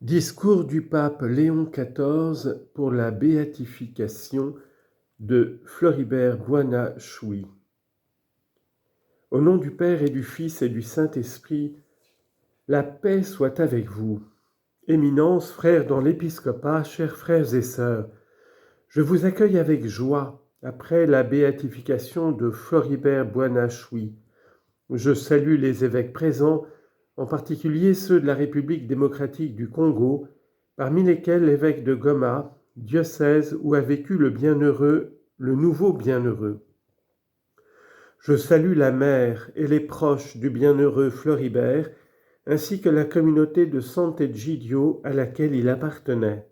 Discours du pape Léon XIV pour la béatification de Floribert Boina-Chouy. Au nom du Père et du Fils et du Saint-Esprit, la paix soit avec vous. Éminence, frères dans l'épiscopat, chers frères et sœurs, je vous accueille avec joie après la béatification de Floribert Boina-Chouy. Je salue les évêques présents, en particulier ceux de la République démocratique du Congo, parmi lesquels l'évêque de Goma, diocèse où a vécu le nouveau bienheureux. Je salue la mère et les proches du bienheureux Floribert, ainsi que la communauté de Sant'Egidio à laquelle il appartenait.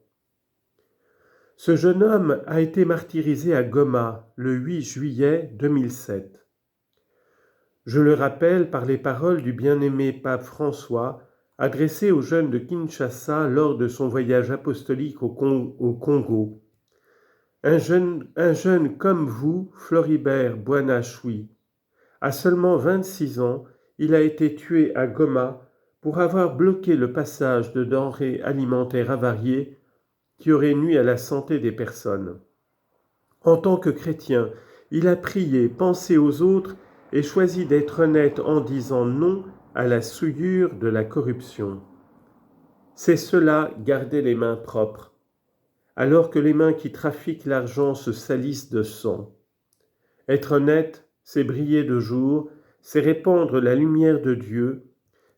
Ce jeune homme a été martyrisé à Goma le 8 juillet 2007. Je le rappelle par les paroles du bien-aimé pape François, adressées aux jeunes de Kinshasa lors de son voyage apostolique au Congo. Un jeune comme vous, Floribert Boina-Chouy, à seulement 26 ans, il a été tué à Goma pour avoir bloqué le passage de denrées alimentaires avariées qui auraient nui à la santé des personnes. En tant que chrétien, il a prié, pensé aux autres et choisi d'être honnête en disant non à la souillure de la corruption. C'est cela, garder les mains propres, alors que les mains qui trafiquent l'argent se salissent de sang. Être honnête, c'est briller de jour, c'est répandre la lumière de Dieu,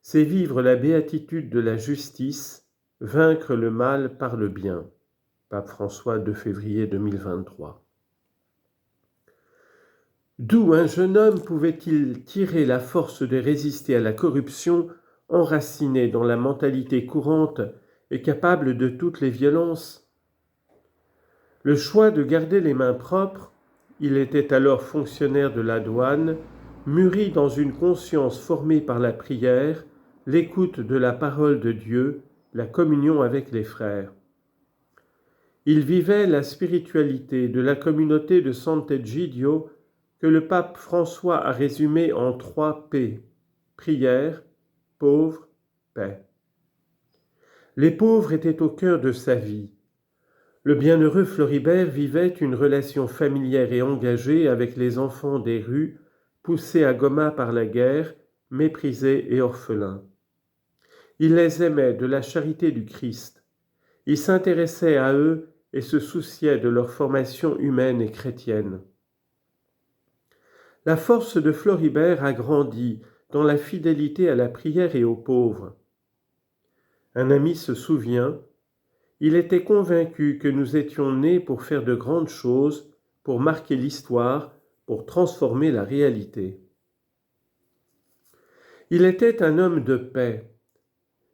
c'est vivre la béatitude de la justice, vaincre le mal par le bien. Pape François, 2 février 2023. D'où un jeune homme pouvait-il tirer la force de résister à la corruption enracinée dans la mentalité courante et capable de toutes les violences? Le choix de garder les mains propres, il était alors fonctionnaire de la douane, mûri dans une conscience formée par la prière, l'écoute de la parole de Dieu, la communion avec les frères. Il vivait la spiritualité de la communauté de Sant'Egidio que le pape François a résumé en 3 P, prière, pauvre, paix. Les pauvres étaient au cœur de sa vie. Le bienheureux Floribert vivait une relation familière et engagée avec les enfants des rues, poussés à Goma par la guerre, méprisés et orphelins. Il les aimait de la charité du Christ. Il s'intéressait à eux et se souciait de leur formation humaine et chrétienne. La force de Floribert a grandi dans la fidélité à la prière et aux pauvres. Un ami se souvient, il était convaincu que nous étions nés pour faire de grandes choses, pour marquer l'histoire, pour transformer la réalité. Il était un homme de paix.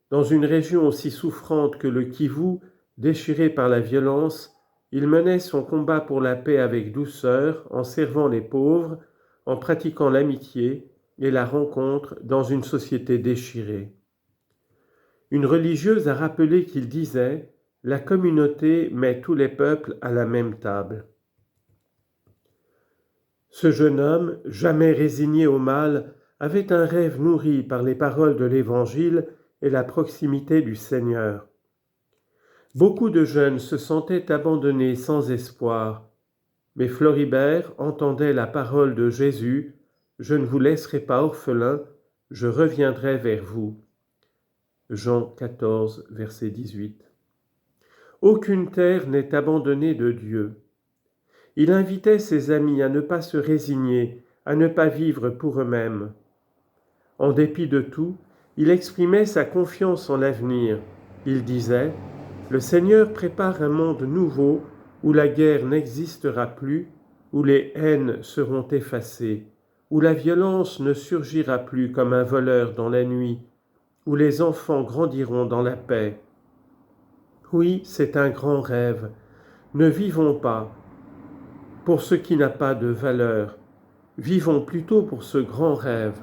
Dans une région aussi souffrante que le Kivu, déchirée par la violence, il menait son combat pour la paix avec douceur, en servant les pauvres, en pratiquant l'amitié et la rencontre dans une société déchirée. Une religieuse a rappelé qu'il disait « La communauté met tous les peuples à la même table ». Ce jeune homme, jamais résigné au mal, avait un rêve nourri par les paroles de l'Évangile et la proximité du Seigneur. Beaucoup de jeunes se sentaient abandonnés sans espoir, mais Floribert entendait la parole de Jésus « Je ne vous laisserai pas orphelins, je reviendrai vers vous ». Jean 14, verset 18. Aucune terre n'est abandonnée de Dieu. Il invitait ses amis à ne pas se résigner, à ne pas vivre pour eux-mêmes. En dépit de tout, il exprimait sa confiance en l'avenir. Il disait « Le Seigneur prépare un monde nouveau où la guerre n'existera plus, où les haines seront effacées, où la violence ne surgira plus comme un voleur dans la nuit, où les enfants grandiront dans la paix. » Oui, c'est un grand rêve. Ne vivons pas pour ce qui n'a pas de valeur. Vivons plutôt pour ce grand rêve.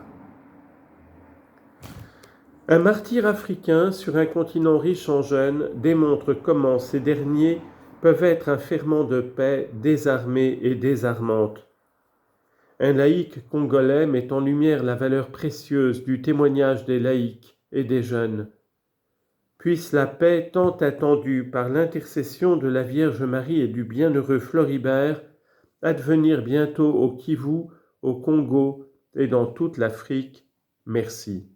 Un martyr africain sur un continent riche en jeunes démontre comment ces derniers peuvent être un ferment de paix désarmée et désarmante. Un laïc congolais met en lumière la valeur précieuse du témoignage des laïcs et des jeunes. Puisse la paix tant attendue par l'intercession de la Vierge Marie et du bienheureux Floribert advenir bientôt au Kivu, au Congo et dans toute l'Afrique. Merci.